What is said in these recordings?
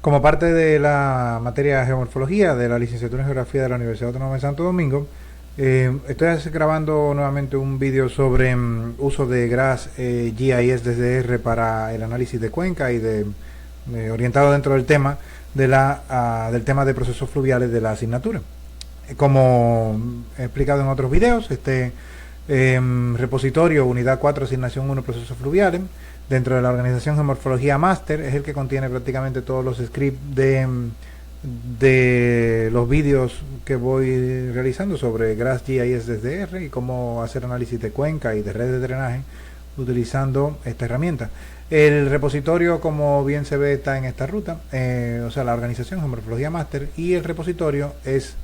Como parte de la materia de geomorfología de la licenciatura en geografía de la Universidad Autónoma de Santo Domingo, estoy grabando nuevamente un vídeo sobre uso de GRAS GIS desde R para el análisis de cuenca y orientado dentro del tema del tema de procesos fluviales de la asignatura. Como he explicado en otros videos, repositorio Unidad 4 Asignación 1 Procesos Fluviales dentro de la organización Geomorfología Master es el que contiene prácticamente todos los scripts de los vídeos que voy realizando sobre GRAS GIS desde R y cómo hacer análisis de cuenca y de redes de drenaje utilizando esta herramienta. El repositorio, como bien se ve, está en esta ruta, o sea, la organización Geomorfología Master, y el repositorio es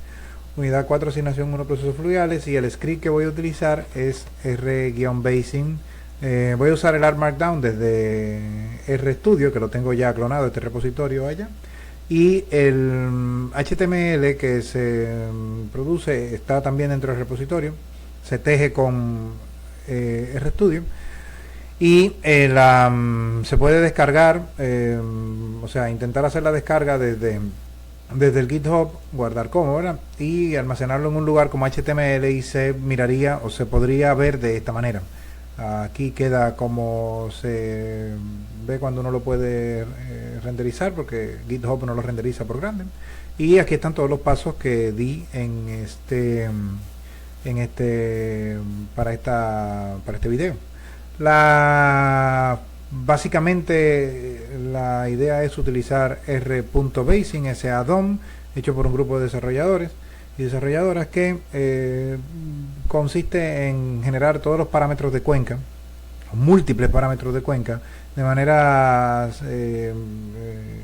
Unidad 4 Asignación 1 Procesos Fluviales, y el script que voy a utilizar es R-Basin. Voy a usar el ARC Markdown desde RStudio, que lo tengo ya clonado, este repositorio allá. Y el HTML que se produce está también dentro del repositorio. Se teje con RStudio. Y se puede descargar, o sea, intentar hacer la descarga desde el GitHub, guardar como, ¿verdad? Y almacenarlo en un lugar como HTML, y se miraría o se podría ver de esta manera. Aquí queda como se ve cuando uno lo puede renderizar, porque GitHub no lo renderiza por grande. Y aquí están todos los pasos que di para este video. Básicamente la idea es utilizar R.Basin, ese add-on hecho por un grupo de desarrolladores y desarrolladoras que consiste en generar todos los parámetros de cuenca, múltiples parámetros de cuenca, de manera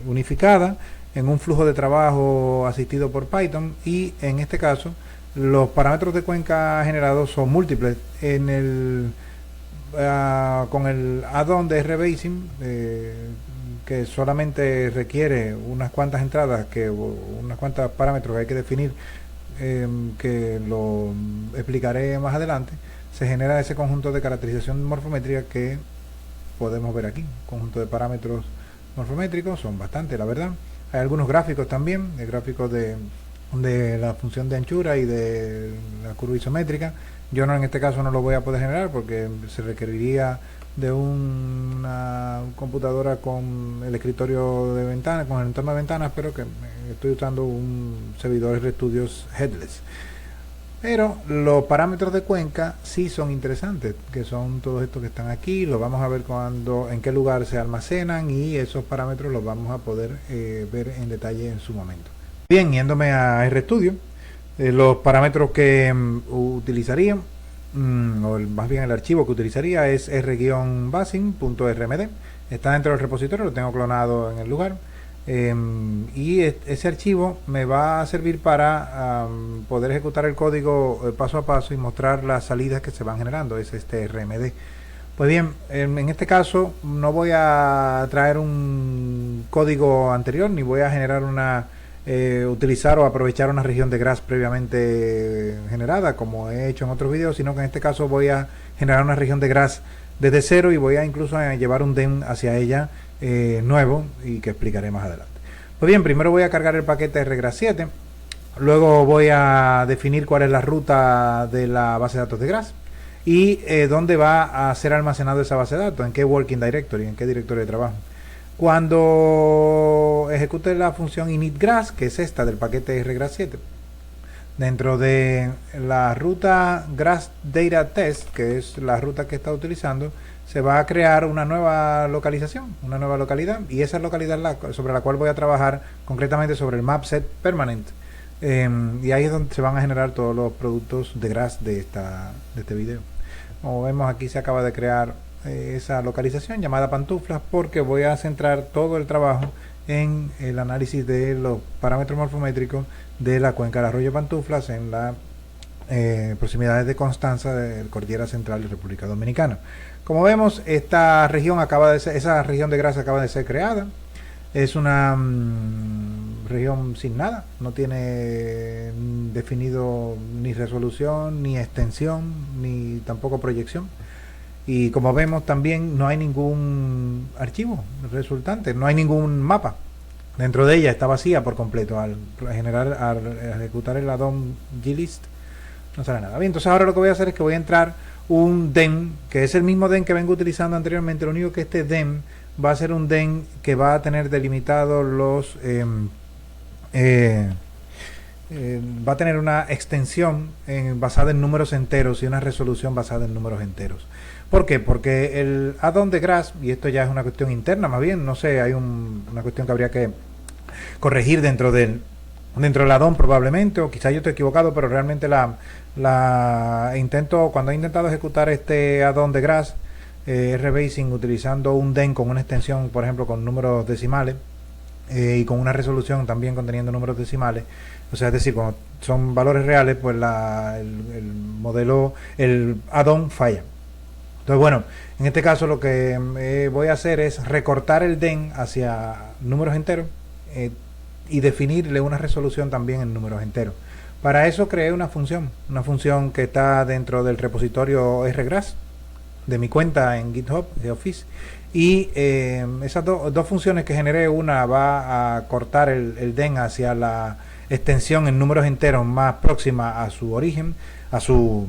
unificada en un flujo de trabajo asistido por Python. Y en este caso los parámetros de cuenca generados son múltiples. Con el add-on de RBasin, que solamente requiere unas cuantas entradas, unas cuantas parámetros que hay que definir, que lo explicaré más adelante, se genera ese conjunto de caracterización morfométrica que podemos ver aquí. Conjunto de parámetros morfométricos, son bastantes, la verdad. Hay algunos gráficos también, gráficos de la función de anchura y de la curva isométrica. Yo en este caso no lo voy a poder generar porque se requeriría de una computadora con el escritorio de ventanas, con el entorno de ventanas, pero que estoy usando un servidor RStudio headless. Pero los parámetros de cuenca sí son interesantes, que son todos estos que están aquí. Los vamos a ver en qué lugar se almacenan, y esos parámetros los vamos a poder ver en detalle en su momento. Bien, yéndome a RStudio, los parámetros que utilizaría, más bien el archivo que utilizaría, es r-basin.rmd. Está dentro del repositorio, lo tengo clonado en el lugar. Y ese archivo me va a servir para poder ejecutar el código paso a paso y mostrar las salidas que se van generando. Es este RMD. Pues bien, en este caso no voy a traer un código anterior, ni voy a generar utilizar o aprovechar una región de GRAS previamente generada, como he hecho en otros videos, sino que en este caso voy a generar una región de GRAS desde cero, y voy a incluso llevar un DEM hacia ella nuevo, y que explicaré más adelante. Pues bien, primero voy a cargar el paquete RGRAS7, luego voy a definir cuál es la ruta de la base de datos de GRAS y dónde va a ser almacenado esa base de datos, en qué working directory, en qué directorio de trabajo. Cuando ejecute la función initGRAS, que es esta del paquete RGRAS7, dentro de la ruta GRAS Data Test, que es la ruta que está utilizando, se va a crear una nueva localización, una nueva localidad, y esa localidad sobre la cual voy a trabajar concretamente sobre el mapset permanent. Y ahí es donde se van a generar todos los productos de GRAS de este video. Como vemos, aquí se acaba de crear esa localización llamada pantuflas, porque voy a centrar todo el trabajo en el análisis de los parámetros morfométricos de la cuenca del arroyo Pantuflas en las proximidades de Constanza, de Cordillera Central de República Dominicana. Como vemos, esa región de GRAS acaba de ser creada. Es una región sin nada, no tiene definido ni resolución, ni extensión, ni tampoco proyección. Y como vemos, también no hay ningún archivo resultante, no hay ningún mapa. dentro de ella está vacía por completo. Al ejecutar el addon glist no sale nada. Bien, entonces ahora lo que voy a hacer es que voy a entrar un DEM, que es el mismo DEM que vengo utilizando anteriormente. Lo único que este DEM va a ser un DEM que va a tener delimitados los va a tener una extensión basada en números enteros y una resolución basada en números enteros. ¿Por qué? Porque el addon de Grass, y esto ya es una cuestión interna más bien, no sé, hay una cuestión que habría que corregir dentro del addon probablemente, o quizá yo estoy equivocado, pero realmente cuando he intentado ejecutar este addon de Grass, RBasing, utilizando un DEM con una extensión, por ejemplo, con números decimales, y con una resolución también conteniendo números decimales, o sea, es decir, cuando son valores reales, pues el addon falla. Entonces, bueno, en este caso lo que voy a hacer es recortar el DEM hacia números enteros y definirle una resolución también en números enteros. Para eso creé una función que está dentro del repositorio rgrass de mi cuenta en GitHub de Office. Y esas dos funciones que generé, una va a cortar el DEM hacia la extensión en números enteros más próxima a su origen, a su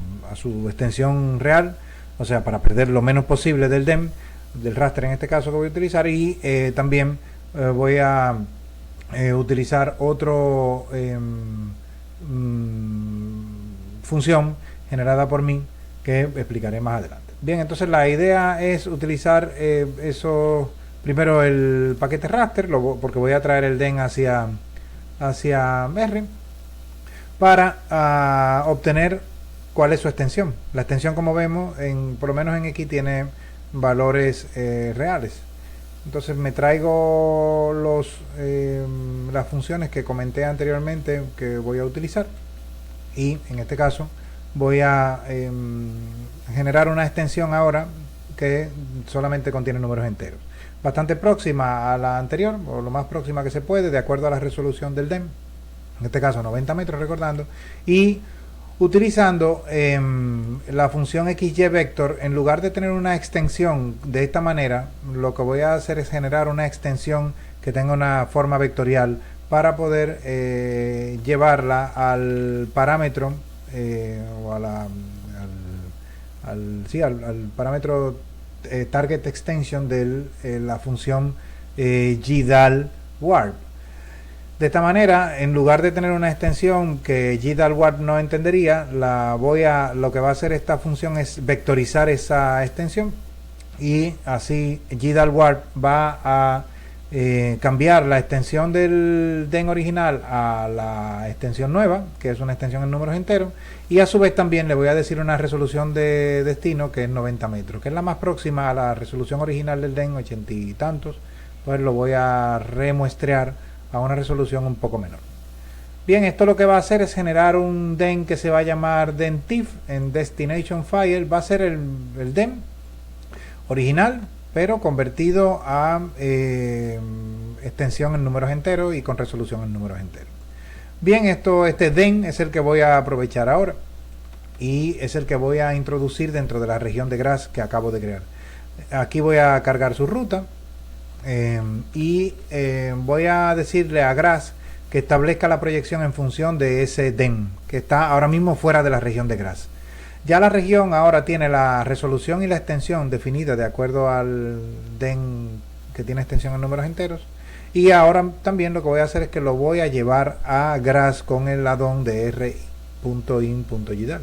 extensión real, o sea, para perder lo menos posible del DEM, del raster en este caso que voy a utilizar. Y también voy a utilizar otro función generada por mí que explicaré más adelante. Bien, entonces la idea es utilizar primero el paquete raster, porque voy a traer el DEM hacia R para obtener cuál es su extensión. La extensión, como vemos, por lo menos en X tiene valores reales. Entonces me traigo las funciones que comenté anteriormente que voy a utilizar, y en este caso voy a generar una extensión ahora que solamente contiene números enteros, bastante próxima a la anterior, o lo más próxima que se puede, de acuerdo a la resolución del DEM, en este caso 90 metros, recordando, y utilizando la función XYVector. En lugar de tener una extensión de esta manera, lo que voy a hacer es generar una extensión que tenga una forma vectorial para poder llevarla al parámetro o al parámetro target extension de la función GDAL-warp. De esta manera, en lugar de tener una extensión que GDAL-warp no entendería, lo que va a hacer esta función es vectorizar esa extensión, y así GDAL-warp va a cambiar la extensión del DEM original a la extensión nueva, que es una extensión en números enteros, y a su vez también le voy a decir una resolución de destino que es 90 metros, que es la más próxima a la resolución original del DEM, 80 y tantos. Pues lo voy a remuestrear a una resolución un poco menor. Bien, esto lo que va a hacer es generar un DEM que se va a llamar DEMTIFF en Destination File. Va a ser el DEM original, pero convertido a extensión en números enteros y con resolución en números enteros. Bien, este DEM es el que voy a aprovechar ahora, y es el que voy a introducir dentro de la región de Grass que acabo de crear. Aquí voy a cargar su ruta, y voy a decirle a Grass que establezca la proyección en función de ese DEM que está ahora mismo fuera de la región de Grass. Ya la región ahora tiene la resolución y la extensión definida de acuerdo al DEM que tiene extensión en números enteros, y ahora también lo que voy a hacer es que lo voy a llevar a Grass con el addon de r.in.gdal.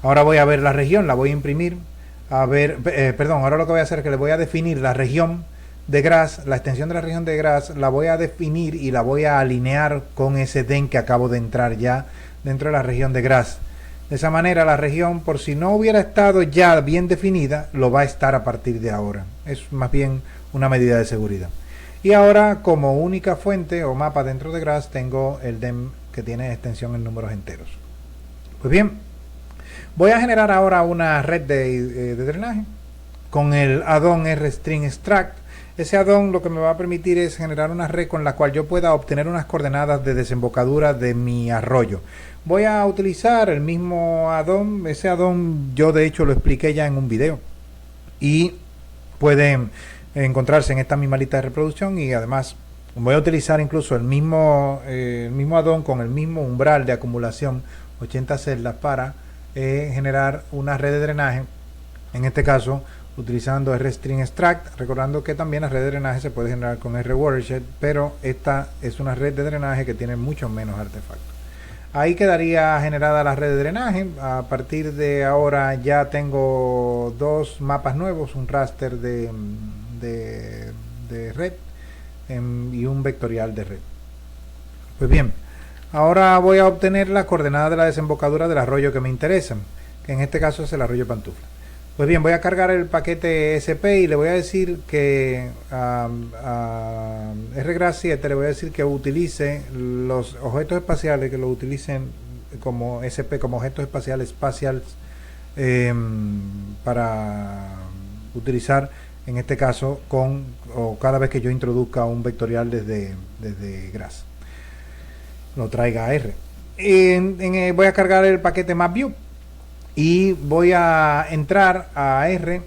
Ahora voy a ver la región, la voy a imprimir, ahora lo que voy a hacer es que le voy a definir la región de Grass, la extensión de la región de Grass, la voy a definir y la voy a alinear con ese DEM que acabo de entrar ya dentro de la región de Grass. De esa manera la región, por si no hubiera estado ya bien definida, lo va a estar a partir de ahora. Es más bien una medida de seguridad. Y ahora, como única fuente o mapa dentro de Grass, tengo el DEM que tiene extensión en números enteros. Pues bien, voy a generar ahora una red de drenaje con el addon rstring-extract. Ese addon lo que me va a permitir es generar una red con la cual yo pueda obtener unas coordenadas de desembocadura de mi arroyo. Voy a utilizar el mismo addon. Ese addon yo de hecho lo expliqué ya en un video, y pueden encontrarse en esta misma lista de reproducción, y además Voy a utilizar incluso el mismo addon con el mismo umbral de acumulación, 80 celdas, para generar una red de drenaje, en este caso utilizando RStream Extract, recordando que también la red de drenaje se puede generar con RWatershed, pero esta es una red de drenaje que tiene mucho menos artefactos. Ahí quedaría generada la red de drenaje. A partir de ahora ya tengo dos mapas nuevos, un raster de red y un vectorial de red. Pues bien, ahora voy a obtener las coordenadas de la desembocadura del arroyo que me interesan, que en este caso es el arroyo Pantufla. Pues bien, voy a cargar el paquete SP y le voy a decir que a RGrass 7 le voy a decir que utilice los objetos espaciales, que lo utilicen como SP, como objetos espaciales para utilizar en este caso o cada vez que yo introduzca un vectorial desde Grass, lo traiga a R. Voy a cargar el paquete MapView y voy a entrar a R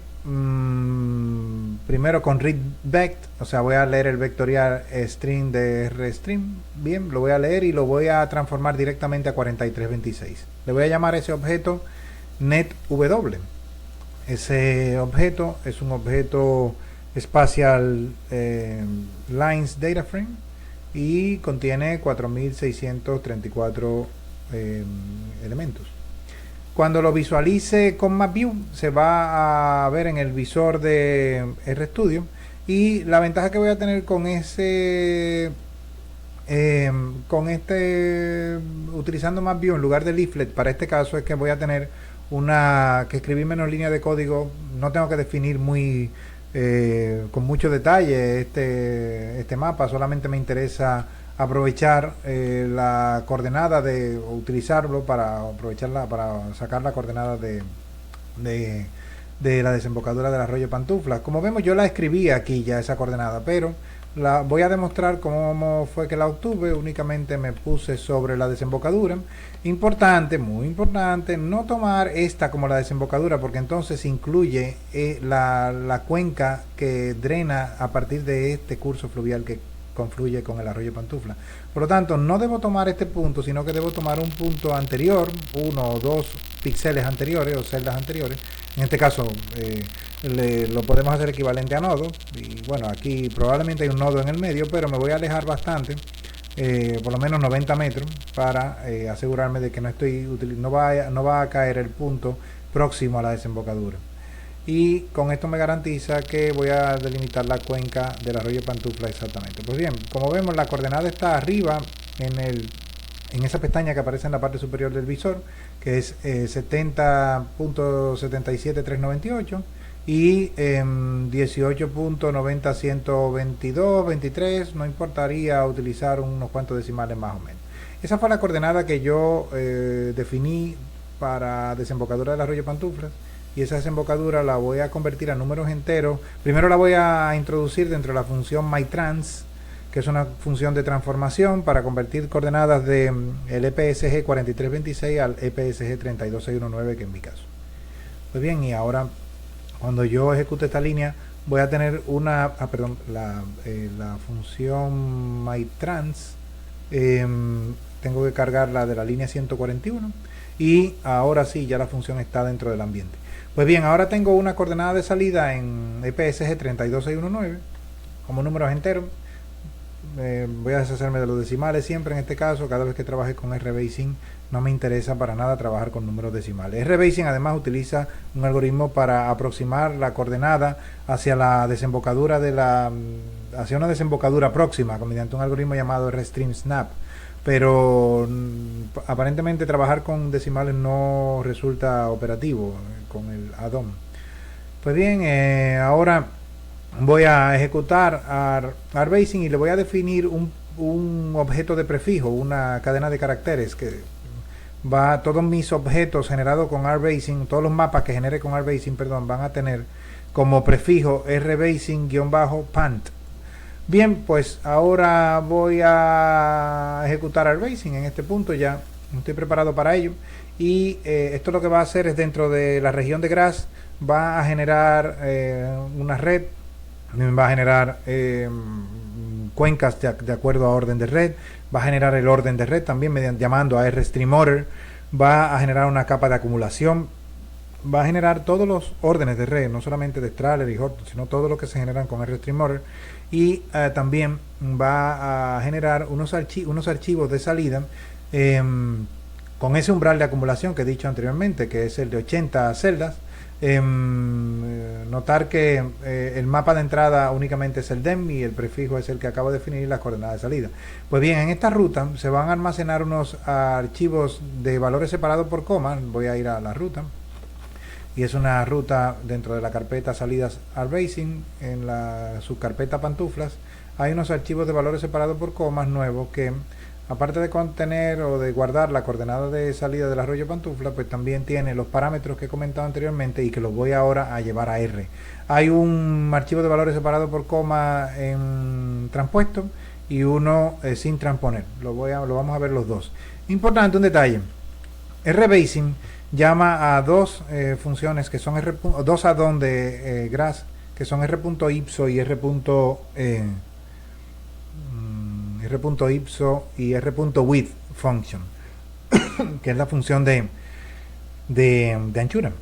primero con readVect, o sea, voy a leer el vectorial string de RStream. Bien, lo voy a leer y lo voy a transformar directamente a 4326. Le voy a llamar a ese objeto netW. Ese objeto es un objeto Spatial Lines Data Frame y contiene 4634 elementos. Cuando lo visualice con MapView se va a ver en el visor de RStudio, y la ventaja que voy a tener con utilizando MapView en lugar de Leaflet para este caso es que voy a tener que escribir menos líneas de código. No tengo que definir con mucho detalle este mapa, solamente me interesa aprovechar la coordenada utilizarlo para aprovecharla para sacar la coordenada de la desembocadura del arroyo Pantufla. Como vemos, yo la escribí aquí ya esa coordenada, pero voy a demostrar cómo fue que la obtuve. Únicamente me puse sobre la desembocadura. Importante, muy importante, no tomar esta como la desembocadura, porque entonces incluye la cuenca que drena a partir de este curso fluvial que confluye con el arroyo Pantufla. Por lo tanto, no debo tomar este punto, sino que debo tomar un punto anterior, 1 o 2 píxeles anteriores o celdas anteriores. En este caso lo podemos hacer equivalente a nodo, y bueno, aquí probablemente hay un nodo en el medio, pero me voy a alejar bastante, por lo menos 90 metros, para asegurarme de que no va a caer el punto próximo a la desembocadura. Y con esto me garantiza que voy a delimitar la cuenca del arroyo Pantufla exactamente. Pues bien, como vemos, la coordenada está arriba en esa pestaña que aparece en la parte superior del visor, que es 70.77398 y 18.90122, 23. No importaría utilizar unos cuantos decimales más o menos. Esa fue la coordenada que yo definí para desembocadura del arroyo Pantuflas. Y esa desembocadura la voy a convertir a números enteros. Primero la voy a introducir dentro de la función myTrans, que es una función de transformación para convertir coordenadas del EPSG 4326 al EPSG 32619, que en mi caso. Pues bien, y ahora cuando yo ejecute esta línea voy a tener la función myTrans, tengo que cargarla de la línea 141, y ahora sí ya la función está dentro del ambiente. Pues bien, ahora tengo una coordenada de salida en EPSG 32619 como números enteros. Voy a deshacerme de los decimales siempre. En este caso, cada vez que trabaje con RBasing, no me interesa para nada trabajar con números decimales. RBasing además utiliza un algoritmo para aproximar la coordenada hacia la desembocadura hacia una desembocadura próxima, mediante un algoritmo llamado RStream Snap. Pero aparentemente trabajar con decimales no resulta operativo con el addon. Pues bien, ahora voy a ejecutar RBasing y le voy a definir un objeto de prefijo, una cadena de caracteres que todos mis objetos generados con RBasing, todos los mapas que genere con RBasing, van a tener como prefijo RBasing-pant. Bien, pues ahora voy a ejecutar RBasing. En este punto ya estoy preparado para ello, y esto lo que va a hacer es, dentro de la región de Grass, va a generar una red, va a generar cuencas de acuerdo a orden de red, va a generar el orden de red también mediante llamando a RStreamOrder, va a generar una capa de acumulación, va a generar todos los órdenes de red, no solamente de Strahler y Horton, sino todo lo que se generan con RStreamOrder, y también va a generar unos archivos de salida con ese umbral de acumulación que he dicho anteriormente, que es el de 80 celdas. Notar que el mapa de entrada únicamente es el DEM y el prefijo es el que acabo de definir, las coordenadas de salida. Pues bien, en esta ruta se van a almacenar unos archivos de valores separados por coma. Voy a ir a la ruta, y es una ruta dentro de la carpeta salidas RBasing. En la subcarpeta pantuflas hay unos archivos de valores separados por comas nuevos que, aparte de contener o de guardar la coordenada de salida del arroyo pantufla, pues también tiene los parámetros que he comentado anteriormente y que los voy ahora a llevar a R. Hay un archivo de valores separado por coma en transpuesto y uno sin transponer. Lo vamos a ver los dos. Importante, un detalle. RBasing llama a dos funciones que son dos add-on de Grass, que son R.ipso y R.ipso y R.width function, que es la función de anchura.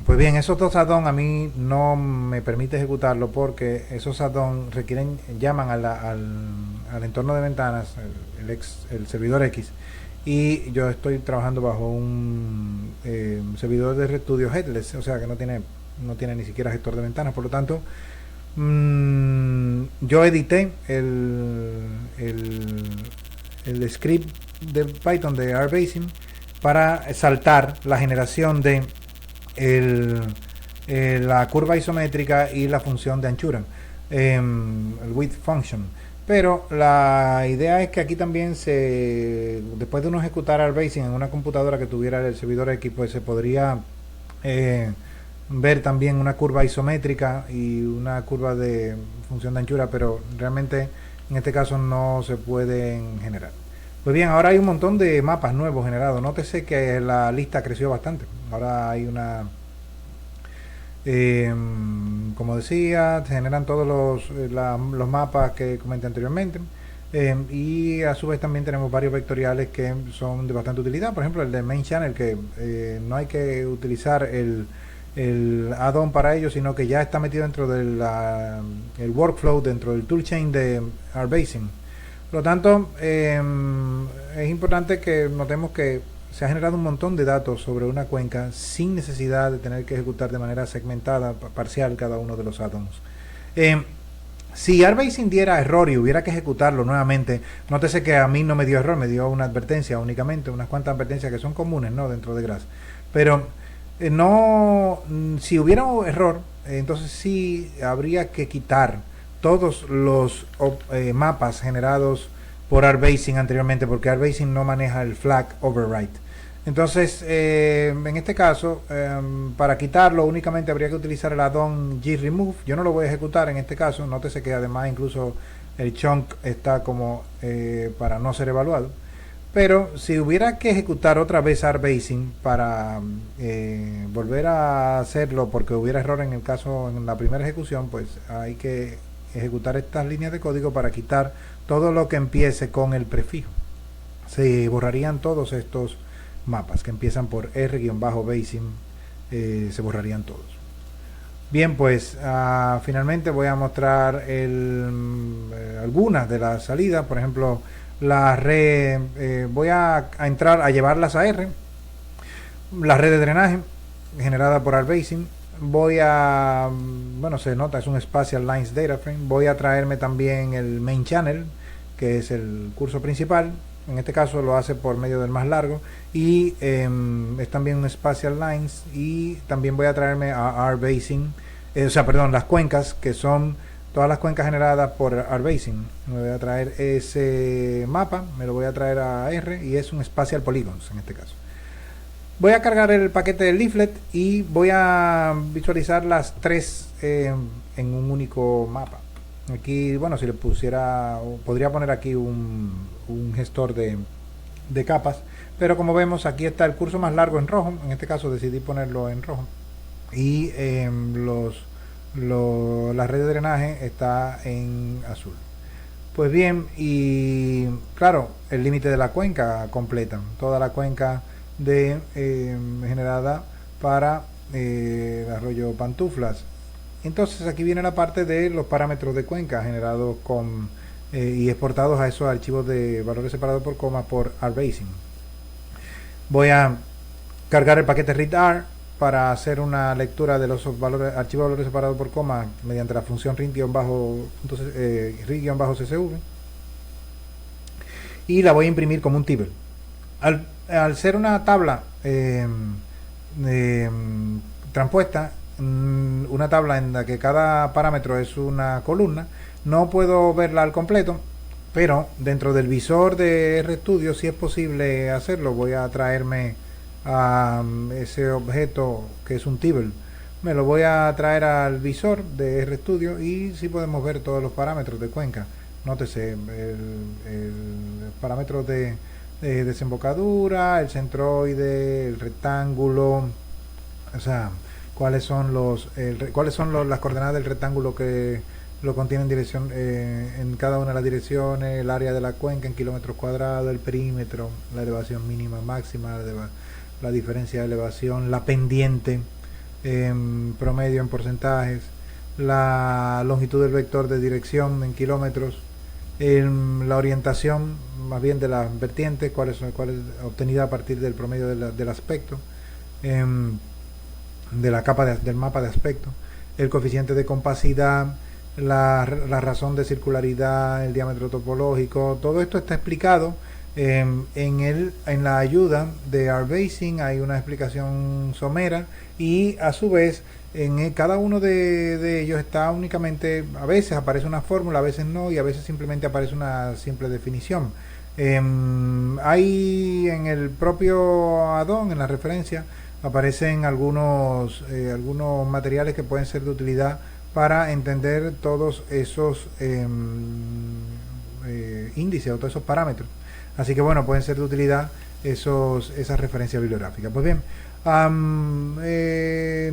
Pues bien, esos dos add-on a mí no me permite ejecutarlo porque esos add-on llaman al entorno de ventanas, el servidor X, y yo estoy trabajando bajo un servidor de RStudio headless, o sea que no tiene ni siquiera gestor de ventanas. Por lo tanto, yo edité el script de Python de RBasing para saltar la generación de la curva isométrica y la función de anchura, el width function. Pero la idea es que aquí también después de uno ejecutar RBasing en una computadora que tuviera el servidor X, pues se podría ver también una curva isométrica y una curva de función de anchura, pero realmente en este caso no se pueden generar. Pues bien, ahora hay un montón de mapas nuevos generados. Nótese que la lista creció bastante. Ahora hay como decía, se generan todos los mapas que comenté anteriormente. Y a su vez también tenemos varios vectoriales que son de bastante utilidad. Por ejemplo, el de Main Channel, que no hay que utilizar el add-on para ello, sino que ya está metido dentro del el workflow, dentro del toolchain de RBasing. Por lo tanto, es importante que notemos que se ha generado un montón de datos sobre una cuenca sin necesidad de tener que ejecutar de manera segmentada, parcial, cada uno de los add-ons. Si RBasing diera error y hubiera que ejecutarlo nuevamente, nótese que a mí no me dio error, me dio una advertencia únicamente, unas cuantas advertencias que son comunes, ¿no?, dentro de Grass. Pero si hubiera un error, entonces sí habría que quitar todos los mapas generados por RBasing anteriormente, porque RBasing no maneja el flag override. Entonces, en este caso, para quitarlo únicamente habría que utilizar el add-on gremove. Yo no lo voy a ejecutar en este caso. Nótese que además incluso el chunk está como para no ser evaluado. Pero si hubiera que ejecutar otra vez RBasing para volver a hacerlo porque hubiera error en la primera ejecución, pues hay que ejecutar estas líneas de código para quitar todo lo que empiece con el prefijo. Se borrarían todos estos mapas que empiezan por R-basing, se borrarían todos. Bien, pues finalmente voy a mostrar algunas de las salidas. Por ejemplo, la red, voy a entrar a llevarlas a R, la red de drenaje generada por RBasing. Se nota, es un Spatial Lines Data Frame. Voy a traerme también el Main Channel, que es el curso principal. En este caso lo hace por medio del más largo, y es también un Spatial Lines. Y también voy a traerme a RBasing, las cuencas, que son todas las cuencas generadas por RBasing. Me voy a traer ese mapa, me lo voy a traer a R, y es un Spatial Polygons en este caso. Voy a cargar el paquete de leaflet y voy a visualizar las tres en un único mapa. Aquí, bueno, si le pusiera, podría poner aquí un gestor de capas, pero como vemos aquí está el curso más largo en rojo. En este caso decidí ponerlo en rojo, y la red de drenaje está en azul. Pues bien, y claro, el límite de la cuenca completa, toda la cuenca de generada para el arroyo Pantuflas. Entonces aquí viene la parte de los parámetros de cuenca generados con y exportados a esos archivos de valores separados por coma por RBasing. Voy a cargar el paquete readr para hacer una lectura de los valores, archivos de valores separados por coma mediante la función read-csv y la voy a imprimir como un tibble. Al ser una tabla transpuesta, una tabla en la que cada parámetro es una columna, no puedo verla al completo, pero dentro del visor de RStudio sí es posible hacerlo. Voy a traerme a ese objeto que es un tibble, me lo voy a traer al visor de RStudio y sí podemos ver todos los parámetros de cuenca. Nótese el parámetro de desembocadura, el centroide, el rectángulo, o sea, cuáles son las coordenadas del rectángulo que lo contiene en dirección en cada una de las direcciones, el área de la cuenca en kilómetros cuadrados, el perímetro, la elevación mínima máxima, la diferencia de elevación, la pendiente promedio en porcentajes, la longitud del vector de dirección en kilómetros, la orientación más bien de las vertientes, cuál es obtenida a partir del promedio del aspecto, de la capa del mapa de aspecto, el coeficiente de compacidad, la razón de circularidad, el diámetro topológico. Todo esto está explicado en la ayuda de RBasing. Hay una explicación somera y a su vez en cada uno de ellos está únicamente, a veces aparece una fórmula, a veces no, y a veces simplemente aparece una simple definición. Hay en el propio addon, en la referencia, aparecen algunos materiales que pueden ser de utilidad para entender todos esos índices o todos esos parámetros. Así que bueno, pueden ser de utilidad esas referencias bibliográficas. Pues bien,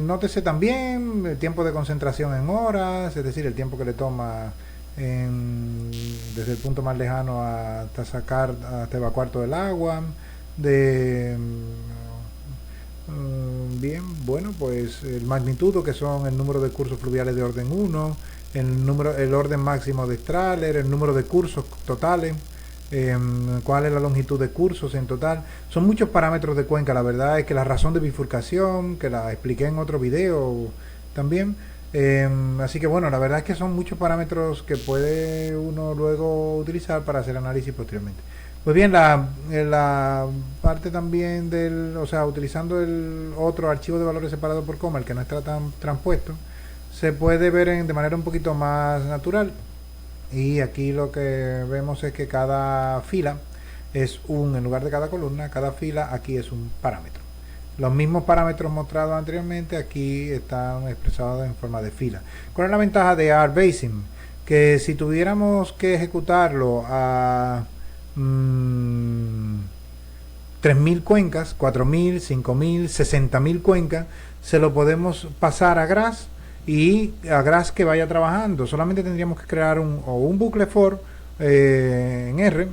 nótese también el tiempo de concentración en horas, es decir, el tiempo que le toma desde el punto más lejano hasta evacuar todo el agua. Bien, bueno, pues el magnitudo, que son el número de cursos fluviales de orden 1, el orden máximo de Strahler, el número de cursos totales, cuál es la longitud de cursos en total. Son muchos parámetros de cuenca. La verdad es que la razón de bifurcación, que la expliqué en otro video también, así que bueno, la verdad es que son muchos parámetros que puede uno luego utilizar para hacer análisis posteriormente. Pues bien, la parte también utilizando el otro archivo de valores separados por coma, el que no está tan transpuesto, se puede ver de manera un poquito más natural. Y aquí lo que vemos es que cada fila es en lugar de cada columna, cada fila aquí es un parámetro. Los mismos parámetros mostrados anteriormente aquí están expresados en forma de fila. ¿Cuál es la ventaja de RBasing? Que si tuviéramos que ejecutarlo a 3.000 cuencas, 4.000, 5.000, 60.000 cuencas, se lo podemos pasar a Gras y a Gras que vaya trabajando. Solamente tendríamos que crear un bucle for en R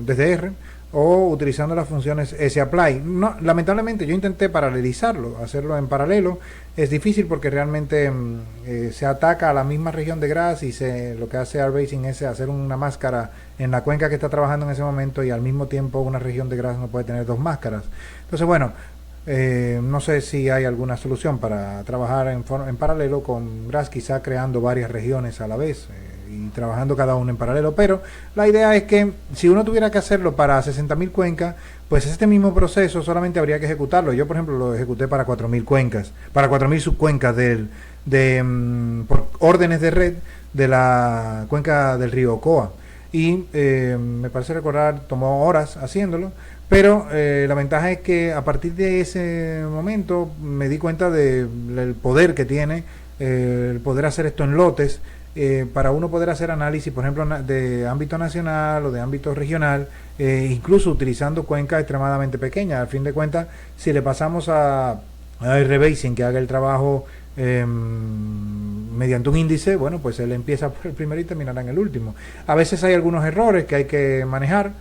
desde R, o utilizando las funciones sapply. No, lamentablemente yo intenté paralelizarlo, hacerlo en paralelo. Es difícil porque realmente se ataca a la misma región de Gras y lo que hace RBasing es hacer una máscara en la cuenca que está trabajando en ese momento, y al mismo tiempo una región de Gras no puede tener dos máscaras. Entonces bueno, no sé si hay alguna solución para trabajar en paralelo con Gras, quizá creando varias regiones a la vez y trabajando cada uno en paralelo. Pero la idea es que si uno tuviera que hacerlo para 60.000 cuencas, pues este mismo proceso solamente habría que ejecutarlo. Yo, por ejemplo, lo ejecuté para 4.000 cuencas, para 4.000 subcuencas por órdenes de red de la cuenca del río Ocoa. Y me parece recordar, tomó horas haciéndolo. Pero la ventaja es que a partir de ese momento me di cuenta del poder que tiene el poder hacer esto en lotes, para uno poder hacer análisis, por ejemplo, de ámbito nacional o de ámbito regional, incluso utilizando cuencas extremadamente pequeñas. Al fin de cuentas, si le pasamos a RBasing que haga el trabajo mediante un índice, bueno, pues él empieza por el primero y terminará en el último. A veces hay algunos errores que hay que manejar.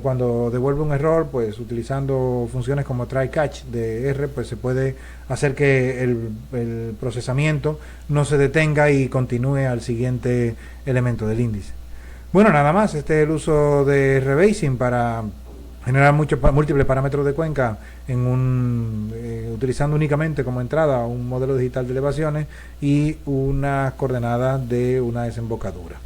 Cuando devuelve un error, pues utilizando funciones como try catch de R, pues se puede hacer que el procesamiento no se detenga y continúe al siguiente elemento del índice. Bueno, nada más, este es el uso de rebasing para generar múltiples parámetros de cuenca utilizando únicamente como entrada un modelo digital de elevaciones y unas coordenadas de una desembocadura.